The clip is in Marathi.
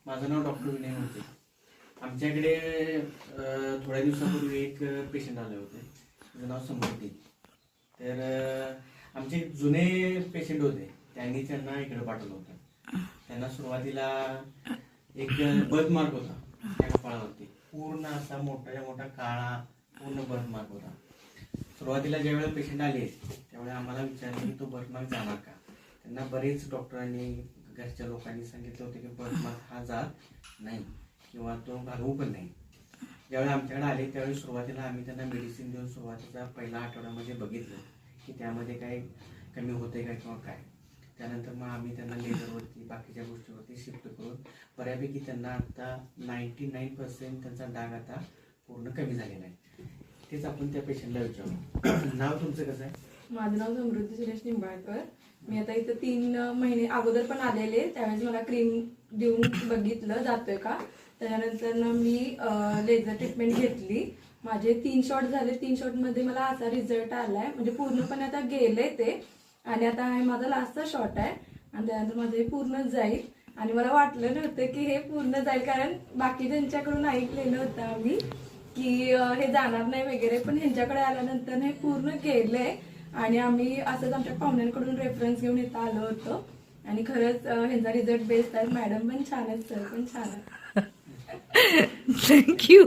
माझं नाव डॉक्टर विनय होते. आमच्याकडे थोड्या दिवसापूर्वी एक पेशंट आले होते. त्याचं नाव समृद्धी. तर आमचे जुने पेशंट होते, त्यांनी त्यांना इकडे पाठवलं होतं. त्यांना सुरुवातीला एक बर्थमार्क होता त्या कपाळावरती, पूर्ण असा मोठा मोठा काळा पूर्ण बर्थमार्क होता. सुरुवातीला ज्यावेळेला पेशंट आले त्यावेळेला आम्हाला विचारलं की तो बर्थमार्क जाणार का. त्यांना बरेच डॉक्टरांनी घरच्या लोकांनी सांगितलं होतं की बर्थमार्क हा जात नाही किंवा तो घालवू पण नाही. ज्यावेळी आमच्याकडे आले त्यावेळी सुरुवातीला आम्ही त्यांना मेडिसिन देऊन सुरुवातीचा पहिला आठवड्यामध्ये बघितलं की त्यामध्ये काय कमी होते का किंवा काय. त्यानंतर मग आम्ही त्यांना लेझरवरती बाकीच्या गोष्टीवरती शिफ्ट करून बऱ्यापैकी त्यांना आता 99% त्यांचा डाग आता पूर्ण कमी झालेला आहे. तेच आपण त्या पेशंटला विचारू. नाव तुमचं कसं आहे? माझं नाव समृद्धी सुरेश निंबाळकर. मी आता इथं 3 महिने अगोदर पण आलेले, त्यावेळेस मला क्रीम देऊन बघितलं जातोय का. त्याच्यानंतर मी लेझर ट्रीटमेंट घेतली. माझे 3 शॉट झाले. 3 शॉटमध्ये मला असा रिझल्ट आलाय, म्हणजे पूर्णपणे आता गेले ते. आणि आता हे माझा लास्टचा शॉट आहे आणि त्यानंतर माझं हे पूर्ण जाईल. आणि मला वाटलं नव्हतं की हे पूर्ण जाईल, कारण बाकी ज्यांच्याकडून ऐकलेलं होतं आम्ही की हे जाणार नाही वगैरे, पण ह्यांच्याकडे आल्यानंतर हे पूर्ण गेलंय. आणि आम्ही असंच आमच्या पाहुण्यांकडून रेफरन्स घेऊन इथं आलो होतो आणि खरंच ह्यांचा रिझल्ट बेस्ट आहे. मॅडम पण छान आहेत, सर पण छान आहेत. थँक्यू.